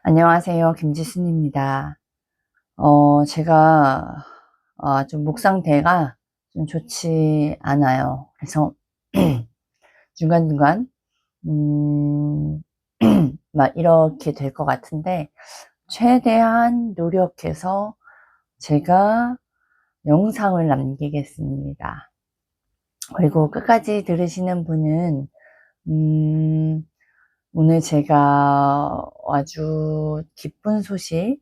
안녕하세요. 김지순입니다. 제가, 좀 목 상태가 좀 좋지 않아요. 그래서, 중간중간, 음, 막 이렇게 될 것 같은데, 최대한 노력해서 제가 영상을 남기겠습니다. 그리고 끝까지 들으시는 분은, 음, 오늘 제가 아주 기쁜 소식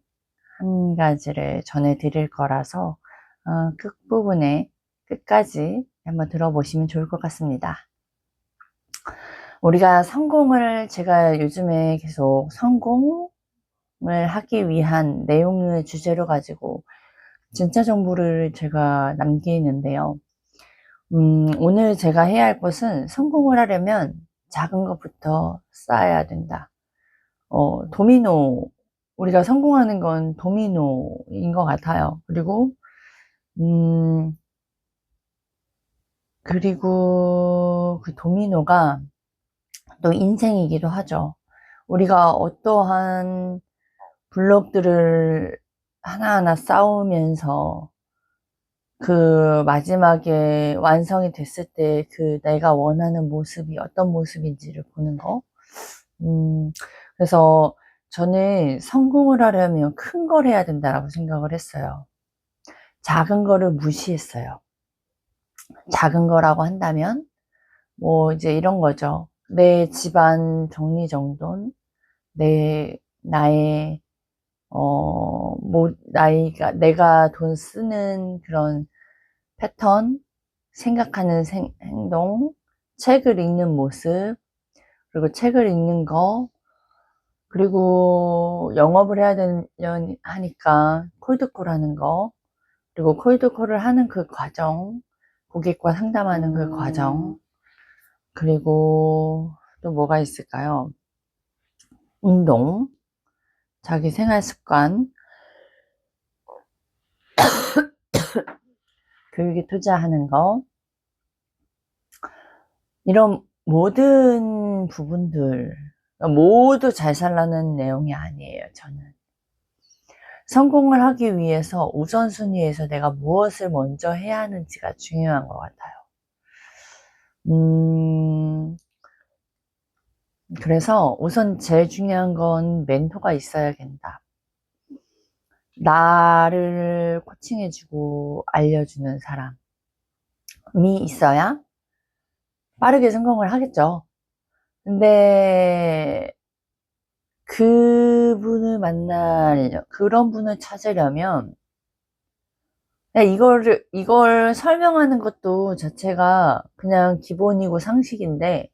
한 가지를 전해드릴 거라서 끝부분에 끝까지 한번 들어보시면 좋을 것 같습니다. 우리가 제가 요즘에 계속 성공을 하기 위한 내용을 주제로 가지고 진짜 정보를 제가 남기는데요. 오늘 제가 해야 할 것은 성공을 하려면 작은 것부터 쌓아야 된다. 도미노, 우리가 성공하는 건 도미노인 것 같아요. 음, 그리고 그 도미노가 또 인생이기도 하죠. 우리가 어떠한 블록들을 하나하나 쌓으면서 그 마지막에 완성이 됐을 때 그 내가 원하는 모습이 어떤 모습인지를 보는 거. 음, 그래서 저는 성공을 하려면 큰 걸 해야 된다라고 생각을 했어요. 작은 거를 무시했어요. 작은 거라고 한다면, 뭐, 이제 이런 거죠. 내 집안 정리정돈, 나의, 내가 돈 쓰는 그런 패턴, 생각하는 행동, 책을 읽는 모습, 그리고 책을 읽는 거, 그리고 영업을 해야 하니까 콜드콜 하는 거, 그리고 콜드콜을 하는 그 과정, 고객과 상담하는 그 과정, 그리고 또 뭐가 있을까요? 운동, 자기 생활 습관, 교육에 투자하는 거, 이런 모든 부분들, 모두 잘 살라는 내용이 아니에요, 저는. 성공을 하기 위해서 우선순위에서 내가 무엇을 먼저 해야 하는지가 중요한 것 같아요. 그래서 우선 제일 중요한 건 멘토가 있어야 된다. 나를 코칭해주고 알려주는 사람이 있어야 빠르게 성공을 하겠죠. 근데 그런 분을 찾으려면 이걸 설명하는 것도 자체가 그냥 기본이고 상식인데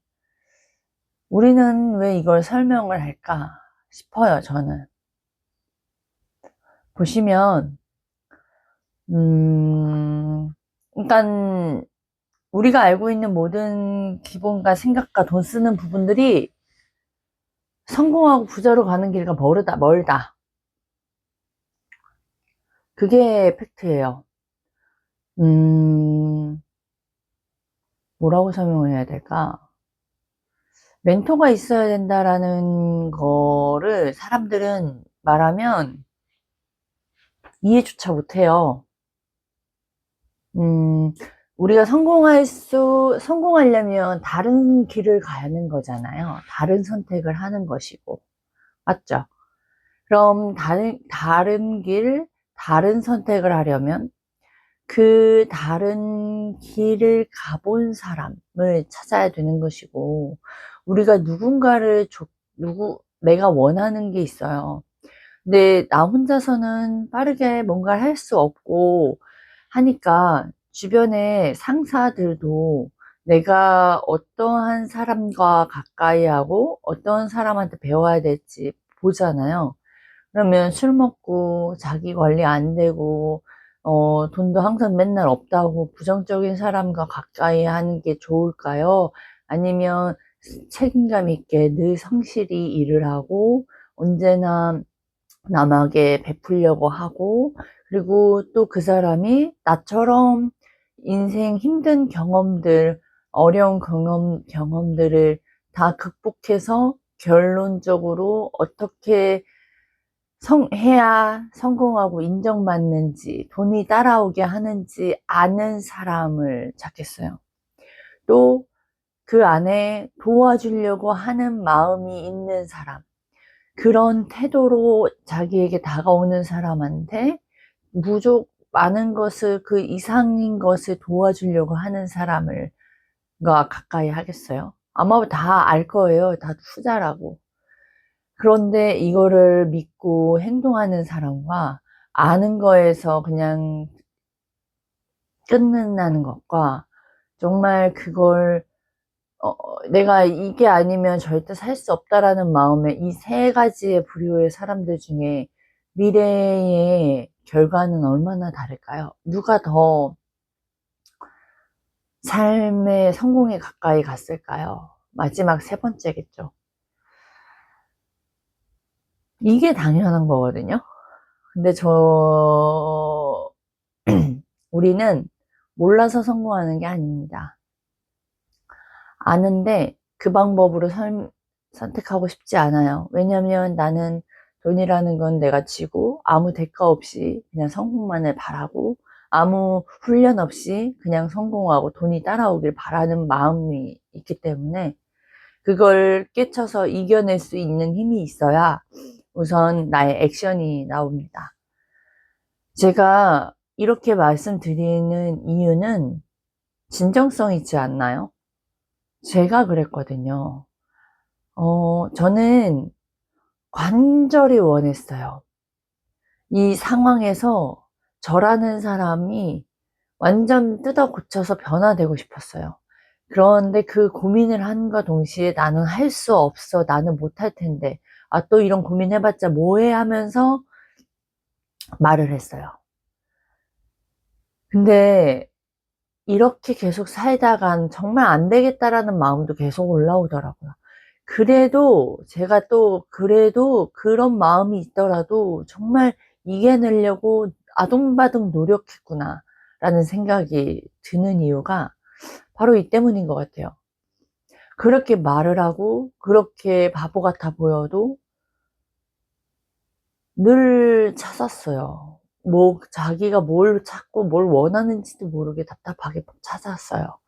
우리는 왜 이걸 설명을 할까 싶어요, 저는. 보시면, 그러니까 우리가 알고 있는 모든 기본과 생각과 돈 쓰는 부분들이 성공하고 부자로 가는 길과 멀다. 그게 팩트예요. 음, 뭐라고 설명을 해야 될까? 멘토가 있어야 된다라는 거를 사람들은 말하면 이해조차 못해요. 음, 우리가 성공하려면 다른 길을 가는 거잖아요. 다른 선택을 하는 것이고. 맞죠? 그럼 다른 길, 다른 선택을 하려면 그 다른 길을 가본 사람을 찾아야 되는 것이고, 우리가 내가 원하는 게 있어요. 근데 나 혼자서는 빠르게 뭔가를 할 수 없고 하니까 주변의 상사들도 내가 어떠한 사람과 가까이 하고 어떤 사람한테 배워야 될지 보잖아요. 그러면 술 먹고 자기 관리 안 되고 돈도 항상 맨날 없다고 부정적인 사람과 가까이 하는 게 좋을까요? 아니면 책임감 있게 늘 성실히 일을 하고 언제나 남에게 베풀려고 하고, 그리고 또 그 사람이 나처럼 인생 힘든 어려운 경험들을 다 극복해서 결론적으로 어떻게 해야 성공하고 인정받는지, 돈이 따라오게 하는지 아는 사람을 찾겠어요. 또 그 안에 도와주려고 하는 마음이 있는 사람, 그런 태도로 자기에게 다가오는 사람한테 많은 것을, 그 이상인 것을 도와주려고 하는 사람을 가까이 하겠어요. 아마 다 알 거예요. 다 후자라고. 그런데 이거를 믿고 행동하는 사람과 아는 거에서 그냥 끝낸다는 것과, 정말 그걸 내가 이게 아니면 절대 살 수 없다라는 마음에, 이 세 가지의 부류의 사람들 중에 미래의 결과는 얼마나 다를까요? 누가 더 삶의 성공에 가까이 갔을까요? 마지막 세 번째겠죠. 이게 당연한 거거든요. 근데 우리는 몰라서 성공하는 게 아닙니다. 아는데 그 방법으로 선택하고 싶지 않아요. 왜냐면 나는 돈이라는 건 내가 지고 아무 대가 없이 그냥 성공만을 바라고, 아무 훈련 없이 그냥 성공하고 돈이 따라오길 바라는 마음이 있기 때문에, 그걸 깨쳐서 이겨낼 수 있는 힘이 있어야 우선 나의 액션이 나옵니다. 제가 이렇게 말씀드리는 이유는 진정성 있지 않나요? 제가 그랬거든요. 저는 간절히 원했어요. 이 상황에서 저라는 사람이 완전 뜯어 고쳐서 변화되고 싶었어요. 그런데 그 고민을 한과 동시에 나는 할 수 없어. 나는 못할 텐데. 아, 또 이런 고민해봤자 뭐해 하면서 말을 했어요. 근데 이렇게 계속 살다간 정말 안 되겠다라는 마음도 계속 올라오더라고요. 그래도 제가 또 그래도 그런 마음이 있더라도 정말 이겨내려고 아둥바둥 노력했구나 라는 생각이 드는 이유가 바로 이 때문인 것 같아요. 그렇게 말을 하고 그렇게 바보 같아 보여도 늘 찾았어요. 자기가 뭘 찾고 뭘 원하는지도 모르게 답답하게 찾았어요.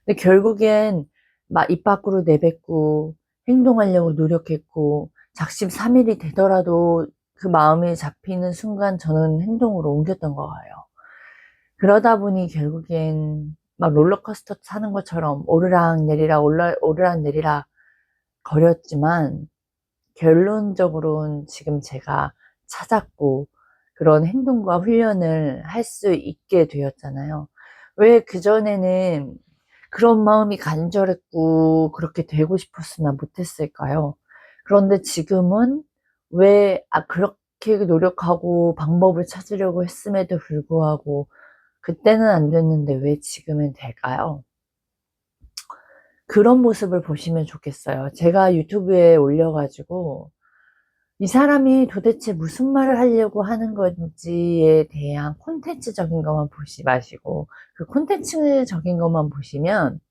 근데 결국엔 막 입 밖으로 내뱉고 행동하려고 노력했고, 작심삼일이 되더라도 그 마음이 잡히는 순간 저는 행동으로 옮겼던 거예요. 그러다 보니 결국엔 막 롤러코스터 타는 것처럼 오르락 내리락 오르락 내리락 거렸지만, 결론적으로는 지금 제가 찾았고 그런 행동과 훈련을 할 수 있게 되었잖아요. 왜 그전에는 그런 마음이 간절했고 그렇게 되고 싶었으나 못했을까요? 그런데 지금은 왜 그렇게 노력하고 방법을 찾으려고 했음에도 불구하고 그때는 안 됐는데 왜 지금은 될까요? 그런 모습을 보시면 좋겠어요. 제가 유튜브에 올려가지고 이 사람이 도대체 무슨 말을 하려고 하는 건지에 대한 콘텐츠적인 것만 보지 마시고, 그 콘텐츠적인 것만 보시면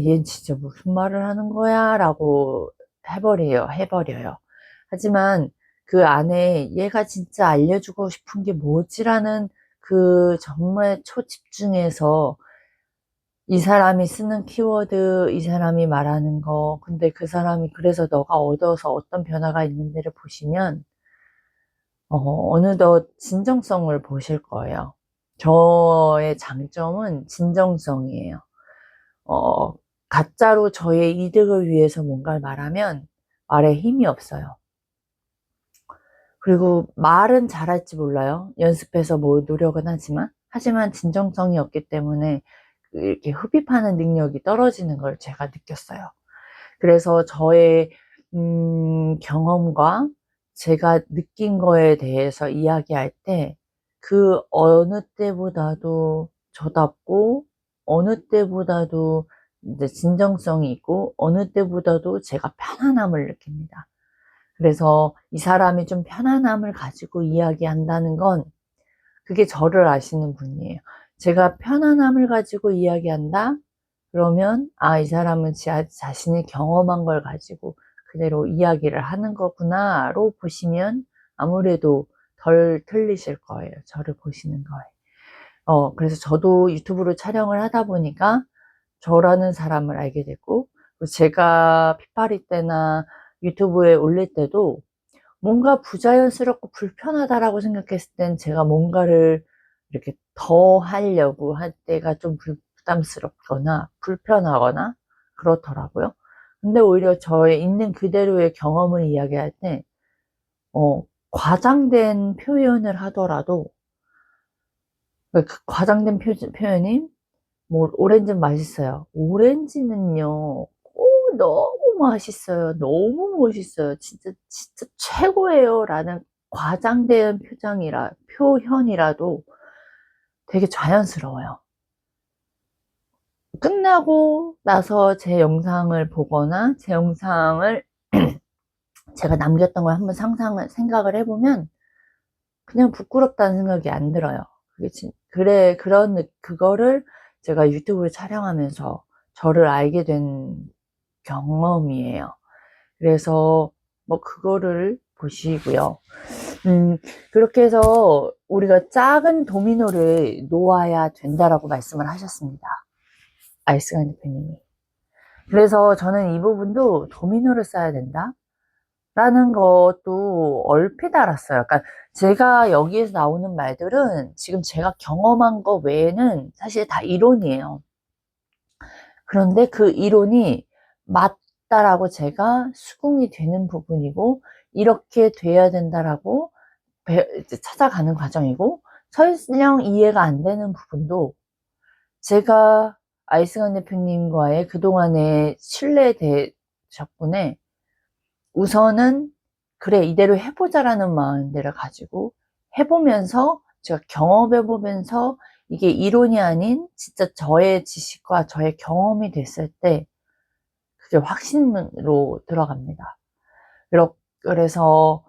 얘 진짜 무슨 말을 하는 거야 라고 해버려요. 하지만 그 안에 얘가 진짜 알려주고 싶은 게 뭐지라는 그 정말 초집중해서, 이 사람이 쓰는 키워드, 이 사람이 말하는 거, 근데 그 사람이 그래서 너가 얻어서 어떤 변화가 있는지를 보시면 어느덧 진정성을 보실 거예요. 저의 장점은 진정성이에요. 어, 가짜로 저의 이득을 위해서 뭔가를 말하면 말에 힘이 없어요. 그리고 말은 잘할지 몰라요. 연습해서 뭐 노력은 하지만 진정성이 없기 때문에 이렇게 흡입하는 능력이 떨어지는 걸 제가 느꼈어요. 그래서 저의 경험과 제가 느낀 거에 대해서 이야기할 때 그 어느 때보다도 저답고, 어느 때보다도 이제 진정성이 있고, 어느 때보다도 제가 편안함을 느낍니다. 그래서 이 사람이 좀 편안함을 가지고 이야기한다는 건 그게 저를 아시는 분이에요. 제가 편안함을 가지고 이야기한다? 그러면 이 사람은 자신이 경험한 걸 가지고 그대로 이야기를 하는 거구나로 보시면 아무래도 덜 틀리실 거예요. 저를 보시는 거에. 그래서 저도 유튜브로 촬영을 하다 보니까 저라는 사람을 알게 됐고, 제가 피파리 때나 유튜브에 올릴 때도 뭔가 부자연스럽고 불편하다라고 생각했을 땐 제가 뭔가를 이렇게 더 하려고 할 때가 좀 부담스럽거나 불편하거나 그렇더라고요. 근데 오히려 저의 있는 그대로의 경험을 이야기할 때, 과장된 표현을 하더라도, 그 과장된 표현이, 뭐, 오렌지는 맛있어요. 오렌지는요, 너무 맛있어요. 너무 멋있어요. 진짜, 진짜 최고예요. 라는 과장된 표현이라도 되게 자연스러워요. 끝나고 나서 제 영상을 보거나 제 영상을 제가 남겼던 걸 한번 생각을 해보면 그냥 부끄럽다는 생각이 안 들어요. 그래, 그거를 제가 유튜브를 촬영하면서 저를 알게 된 경험이에요. 그래서 뭐 그거를 보시고요. 그렇게 해서 우리가 작은 도미노를 놓아야 된다라고 말씀을 하셨습니다. 아이스간 대표님이. 그래서 저는 이 부분도 도미노를 쌓아야 된다 라는 것도 얼핏 알았어요. 그러니까 제가 여기에서 나오는 말들은 지금 제가 경험한 거 외에는 사실 다 이론이에요. 그런데 그 이론이 맞다라고 제가 수긍이 되는 부분이고, 이렇게 돼야 된다라고 찾아가는 과정이고, 설령 이해가 안 되는 부분도 제가 아이스간 대표님과의 그동안의 신뢰 덕분에 우선은 그래 이대로 해보자라는 마음들을 가지고 해보면서, 제가 경험해보면서 이게 이론이 아닌 진짜 저의 지식과 저의 경험이 됐을 때 그게 확신으로 들어갑니다. 그래서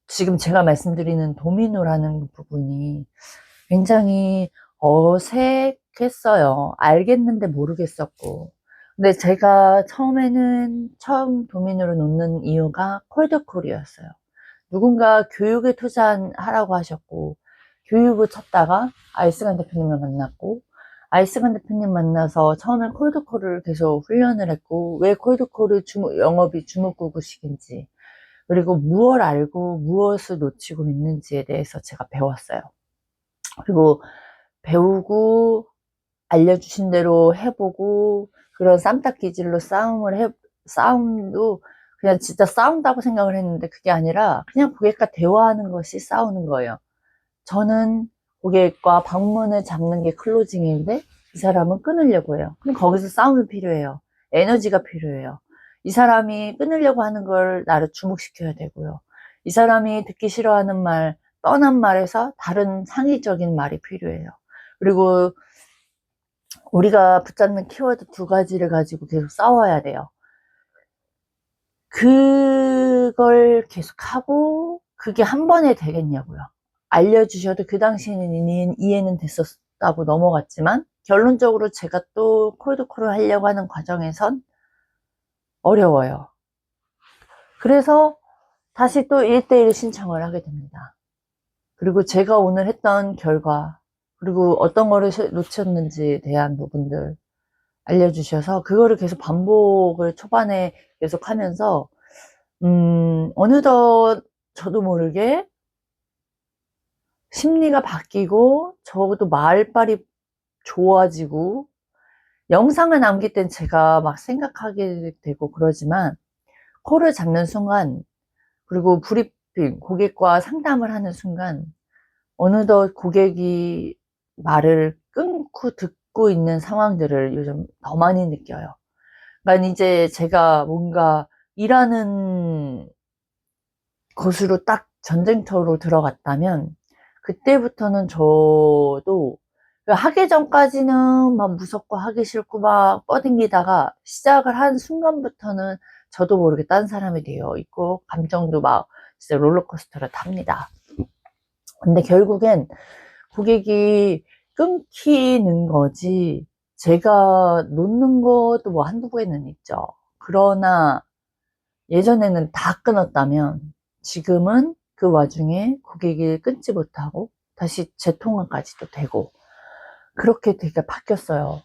지금 제가 말씀드리는 도미노라는 부분이 굉장히 어색했어요. 알겠는데 모르겠었고. 근데 제가 처음 도미노를 놓는 이유가 콜드콜이었어요. 누군가 교육에 투자하라고 하셨고, 교육을 찾다가 아이스간 대표님을 만났고, 아이스간 대표님 만나서 처음엔 콜드콜을 계속 훈련을 했고, 왜 콜드콜을 영업이 주먹구구식인지, 그리고 무엇을 알고 무엇을 놓치고 있는지에 대해서 제가 배웠어요. 그리고 배우고 알려주신 대로 해보고, 그런 쌈딱 기질로 싸움도 그냥 진짜 싸운다고 생각을 했는데 그게 아니라 그냥 고객과 대화하는 것이 싸우는 거예요. 저는 고객과 방문을 잡는 게 클로징인데 이 사람은 끊으려고 해요. 그럼 거기서 싸움이 필요해요. 에너지가 필요해요. 이 사람이 끊으려고 하는 걸 나를 주목시켜야 되고요. 이 사람이 듣기 싫어하는 말, 뻔한 말에서 다른 상의적인 말이 필요해요. 그리고 우리가 붙잡는 키워드 2가지를 가지고 계속 싸워야 돼요. 그걸 계속하고 그게 한 번에 되겠냐고요. 알려주셔도 그 당시에는 이해는 됐었다고 넘어갔지만, 결론적으로 제가 또 콜드콜을 하려고 하는 과정에선 어려워요. 그래서 다시 또 1대1 신청을 하게 됩니다. 그리고 제가 오늘 했던 결과, 그리고 어떤 거를 놓쳤는지에 대한 부분들 알려주셔서 그거를 계속 반복을 초반에 계속 하면서 어느덧 저도 모르게 심리가 바뀌고 저도 말빨이 좋아지고, 영상을 남길 땐 제가 막 생각하게 되고 그러지만 코를 잡는 순간, 그리고 브리핑 고객과 상담을 하는 순간 어느덧 고객이 말을 끊고 듣고 있는 상황들을 요즘 더 많이 느껴요. 그러니까 이제 제가 뭔가 일하는 곳으로 딱 전쟁터로 들어갔다면 그때부터는 저도 하기 전까지는 막 무섭고 하기 싫고 막 뻗ing기다가 시작을 한 순간부터는 저도 모르게 딴 사람이 되어 있고 감정도 막 진짜 롤러코스터를 탑니다. 근데 결국엔 고객이 끊기는 거지 제가 놓는 것도 뭐 한두 개는 있죠. 그러나 예전에는 다 끊었다면 지금은 그 와중에 고객이 끊지 못하고 다시 재통화까지도 되고 그렇게 되게 바뀌었어요.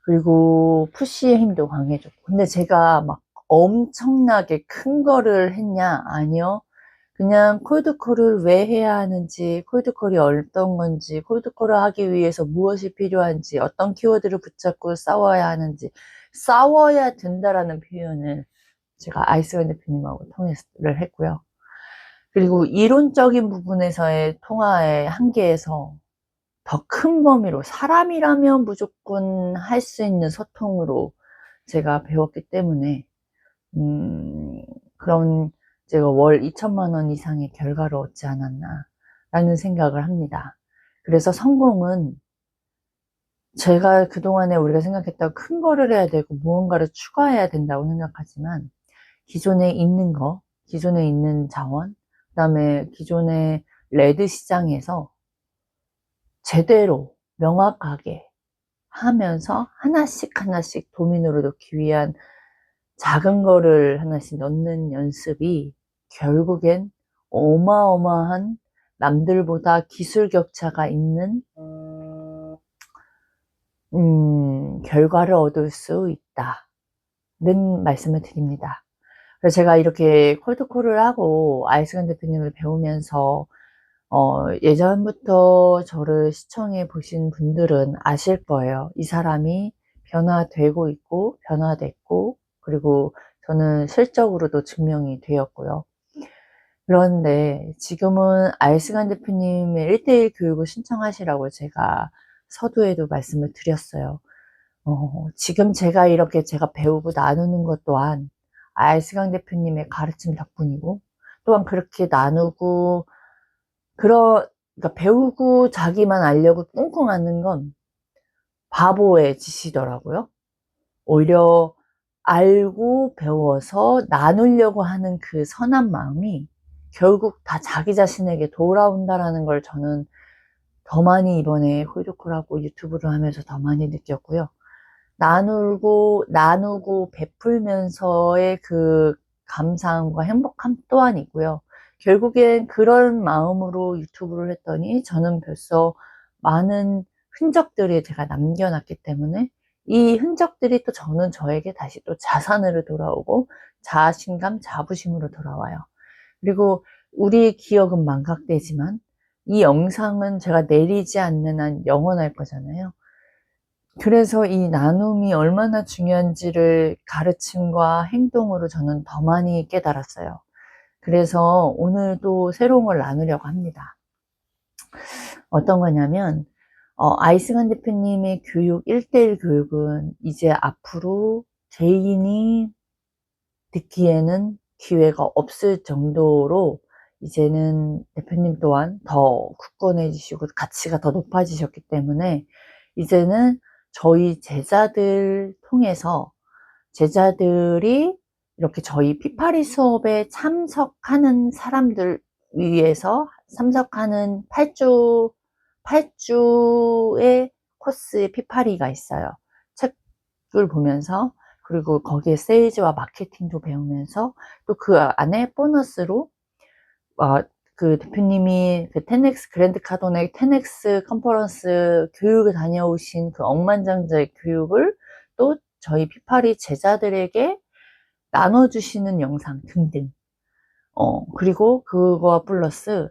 그리고 푸시의 힘도 강해졌고. 근데 제가 막 엄청나게 큰 거를 했냐? 아니요. 그냥 콜드콜을 왜 해야 하는지, 콜드콜이 어떤 건지, 콜드콜을 하기 위해서 무엇이 필요한지, 어떤 키워드를 붙잡고 싸워야 하는지, 싸워야 된다라는 표현을 제가 아이스간 대표님하고 통해를 했고요. 그리고 이론적인 부분에서의 통화의 한계에서 더 큰 범위로 사람이라면 무조건 할 수 있는 소통으로 제가 배웠기 때문에 그런 제가 월 2천만 원 이상의 결과를 얻지 않았나 라는 생각을 합니다. 그래서 성공은 제가 그동안에 우리가 생각했던 큰 거를 해야 되고 무언가를 추가해야 된다고 생각하지만 기존에 있는 거, 기존에 있는 자원, 그 다음에 기존의 레드 시장에서 제대로 명확하게 하면서 하나씩 하나씩 도민으로 넣기 위한 작은 거를 하나씩 넣는 연습이 결국엔 어마어마한 남들보다 기술 격차가 있는 결과를 얻을 수 있다는 말씀을 드립니다. 그래서 제가 이렇게 콜드콜을 하고 아이스간 대표님을 배우면서 예전부터 저를 시청해 보신 분들은 아실 거예요. 이 사람이 변화되고 있고 변화됐고 그리고 저는 실적으로도 증명이 되었고요. 그런데 지금은 아이스간 대표님의 1대1 교육을 신청하시라고 제가 서두에도 말씀을 드렸어요. 지금 제가 이렇게 제가 배우고 나누는 것 또한 아이스강 대표님의 가르침 덕분이고 또한 그렇게 나누고 그러니까 배우고 자기만 알려고 꽁꽁 앓는 건 바보의 짓이더라고요. 오히려 알고 배워서 나누려고 하는 그 선한 마음이 결국 다 자기 자신에게 돌아온다라는 걸 저는 더 많이 이번에 홀드콜하고 유튜브를 하면서 더 많이 느꼈고요. 나누고 베풀면서의 그 감사함과 행복함 또한 있고요. 결국엔 그런 마음으로 유튜브를 했더니 저는 벌써 많은 흔적들이 제가 남겨놨기 때문에 이 흔적들이 또 저는 저에게 다시 또 자산으로 돌아오고 자신감, 자부심으로 돌아와요. 그리고 우리의 기억은 망각되지만 이 영상은 제가 내리지 않는 한 영원할 거잖아요. 그래서 이 나눔이 얼마나 중요한지를 가르침과 행동으로 저는 더 많이 깨달았어요. 그래서 오늘도 새로운 걸 나누려고 합니다. 어떤 거냐면 아이스간 대표님의 교육 1대1 교육은 이제 앞으로 개인이 듣기에는 기회가 없을 정도로 이제는 대표님 또한 더 굳건해지시고 가치가 더 높아지셨기 때문에 이제는 저희 제자들 통해서 제자들이 이렇게 저희 피파리 수업에 참석하는 사람들 위해서 참석하는 8주의 코스의 피파리가 있어요. 책을 보면서 그리고 거기에 세일즈와 마케팅도 배우면서 또 그 안에 보너스로 그 대표님이 그 테넥스 그랜드 카도네 테넥스 컨퍼런스 교육을 다녀오신 그 억만장자의 교육을 또 저희 피파리 제자들에게 나눠주시는 영상 등등. 그리고 그거와 플러스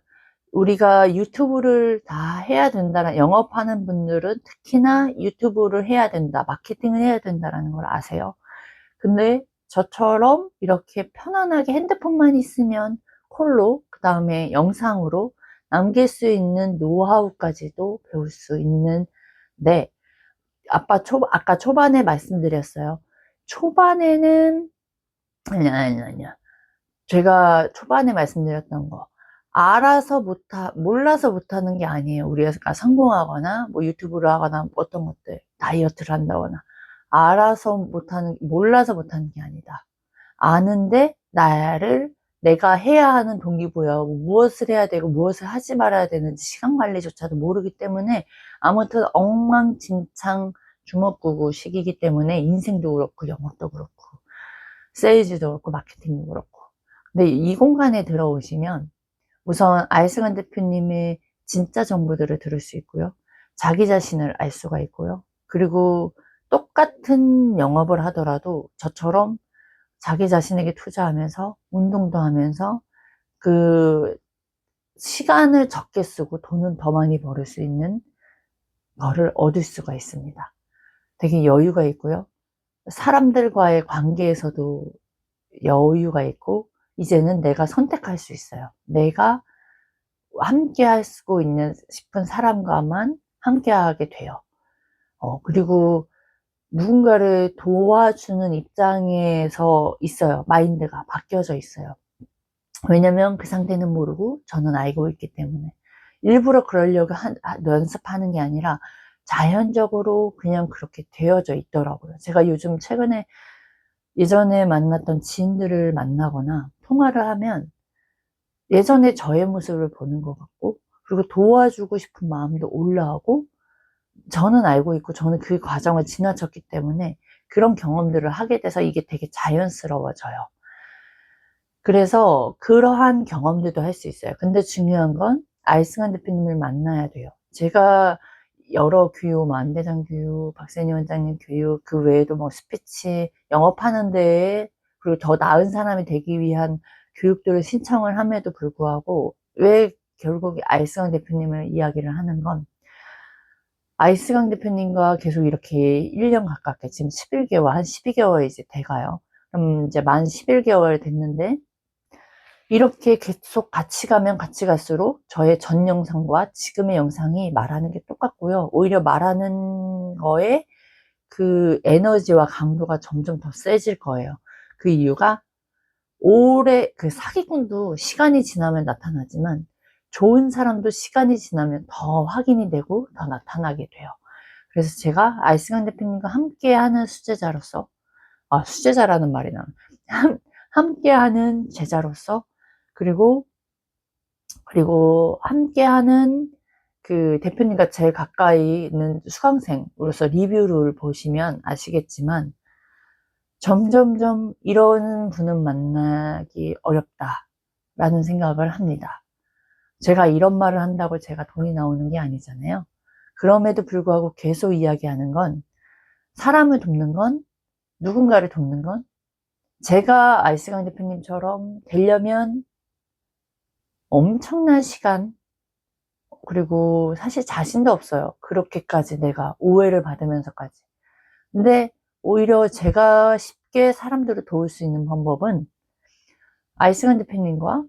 우리가 유튜브를 다 해야 된다는 영업하는 분들은 특히나 유튜브를 해야 된다, 마케팅을 해야 된다라는 걸 아세요. 근데 저처럼 이렇게 편안하게 핸드폰만 있으면 콜로 그 다음에 영상으로 남길 수 있는 노하우까지도 배울 수 있는데 아까 초반에 말씀드렸어요. 초반에는 아니야. 제가 초반에 말씀드렸던 거 몰라서 못하는 게 아니에요. 우리가 성공하거나 뭐 유튜브를 하거나 어떤 것들 다이어트를 한다거나 몰라서 못하는 게 아니다. 아는데 내가 해야 하는 동기부여하고 무엇을 해야 되고 무엇을 하지 말아야 되는지 시간 관리조차도 모르기 때문에 아무튼 엉망진창 주먹구구 시기이기 때문에 인생도 그렇고 영업도 그렇고 세일즈도 그렇고 마케팅도 그렇고 근데 이 공간에 들어오시면 우선 아이승환 대표님의 진짜 정보들을 들을 수 있고요. 자기 자신을 알 수가 있고요. 그리고 똑같은 영업을 하더라도 저처럼 자기 자신에게 투자하면서 운동도 하면서 그 시간을 적게 쓰고 돈은 더 많이 벌을 수 있는 거를 얻을 수가 있습니다. 되게 여유가 있고요. 사람들과의 관계에서도 여유가 있고, 이제는 내가 선택할 수 있어요. 내가 함께 할 수 있는 싶은 사람과만 함께 하게 돼요. 그리고 누군가를 도와주는 입장에서 있어요. 마인드가 바뀌어져 있어요. 왜냐면 그 상태는 모르고 저는 알고 있기 때문에. 일부러 그러려고 연습하는 게 아니라 자연적으로 그냥 그렇게 되어져 있더라고요. 제가 요즘 최근에 예전에 만났던 지인들을 만나거나 통화를 하면 예전에 저의 모습을 보는 것 같고, 그리고 도와주고 싶은 마음도 올라오고, 저는 알고 있고 저는 그 과정을 지나쳤기 때문에 그런 경험들을 하게 돼서 이게 되게 자연스러워져요. 그래서 그러한 경험들도 할 수 있어요. 근데 중요한 건 아이승환 대표님을 만나야 돼요. 제가 여러 교육, 뭐 안대장 교육, 박세니 원장님 교육, 그 외에도 뭐 스피치, 영업하는 데에, 그리고 더 나은 사람이 되기 위한 교육들을 신청을 함에도 불구하고, 왜 결국 아이승환 대표님을 이야기를 하는 건, 아이스강 대표님과 계속 이렇게 1년 가깝게, 지금 11개월, 한 12개월 이제 돼가요. 그럼 이제 만 11개월 됐는데, 이렇게 계속 같이 가면 같이 갈수록 저의 전 영상과 지금의 영상이 말하는 게 똑같고요. 오히려 말하는 거에 그 에너지와 강도가 점점 더 세질 거예요. 그 이유가 오래, 그 사기꾼도 시간이 지나면 나타나지만 좋은 사람도 시간이 지나면 더 확인이 되고 더 나타나게 돼요. 그래서 제가 아이승환 대표님과 함께하는 수제자로서, 수제자라는 말이 나, 함께하는 제자로서, 그리고 함께하는 그 대표님과 제일 가까이 있는 수강생으로서 리뷰를 보시면 아시겠지만, 점점점 이런 분은 만나기 어렵다라는 생각을 합니다. 제가 이런 말을 한다고 제가 돈이 나오는 게 아니잖아요. 그럼에도 불구하고 계속 이야기하는 건, 사람을 돕는 건, 누군가를 돕는 건, 제가 아이스강 대표님처럼 되려면 엄청난 시간, 그리고 사실 자신도 없어요. 그렇게까지 내가 오해를 받으면서까지. 근데 오히려 제가 쉽게 사람들을 도울 수 있는 방법은 아이스강 대표님과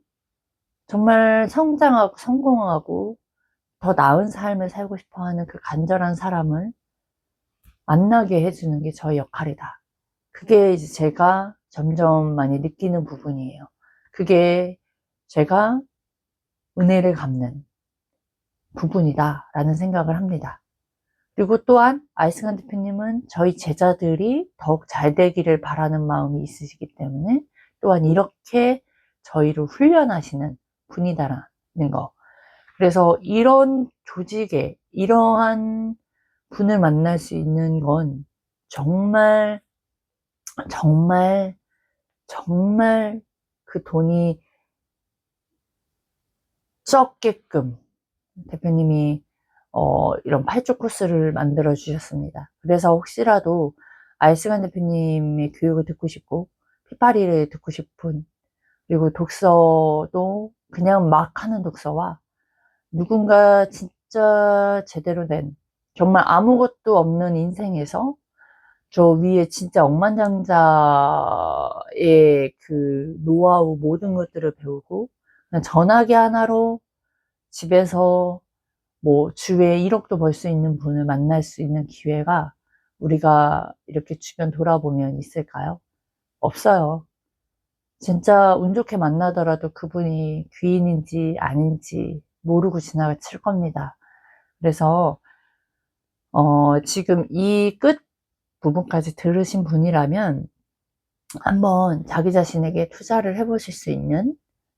정말 성장하고 성공하고 더 나은 삶을 살고 싶어 하는 그 간절한 사람을 만나게 해주는 게 저의 역할이다. 그게 이제 제가 점점 많이 느끼는 부분이에요. 그게 제가 은혜를 갚는 부분이다라는 생각을 합니다. 그리고 또한 아이승환 대표님은 저희 제자들이 더욱 잘 되기를 바라는 마음이 있으시기 때문에 또한 이렇게 저희를 훈련하시는 분이다라는 거. 그래서 이런 조직에 이러한 분을 만날 수 있는 건 정말 정말 정말 그 돈이 적게끔 대표님이 이런 8주 코스를 만들어 주셨습니다. 그래서 혹시라도 아이스간 대표님의 교육을 듣고 싶고 피파리를 듣고 싶은, 그리고 독서도 그냥 막 하는 독서와 누군가 진짜 제대로 된, 정말 아무것도 없는 인생에서 저 위에 진짜 억만장자의 그 노하우 모든 것들을 배우고 그냥 전화기 하나로 집에서 뭐 주에 1억도 벌 수 있는 분을 만날 수 있는 기회가 우리가 이렇게 주변 돌아보면 있을까요? 없어요. 진짜 운 좋게 만나더라도 그분이 귀인인지 아닌지 모르고 지나칠 겁니다. 그래서 지금 이 끝 부분까지 들으신 분이라면 한번 자기 자신에게 투자를 해보실 수 있는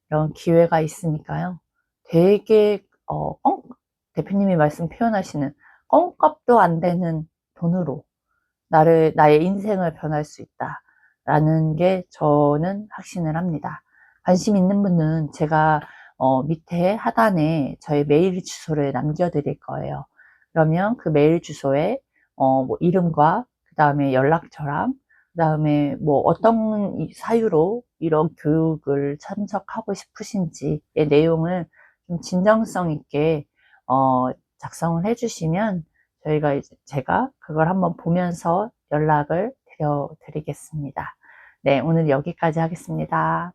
이런 기회가 있으니까요. 되게 대표님이 말씀 표현하시는 껌값도 안 되는 돈으로 나의 인생을 변할 수 있다라는 게 저는 확신을 합니다. 관심 있는 분은 제가 밑에 하단에 저의 메일 주소를 남겨 드릴 거예요. 그러면 그 메일 주소에 뭐 이름과 그 다음에 연락처랑 그 다음에 뭐 어떤 사유로 이런 교육을 참석하고 싶으신지의 내용을 좀 진정성 있게 작성을 해 주시면 제가 그걸 한번 보면서 연락을 드리겠습니다. 네, 오늘 여기까지 하겠습니다.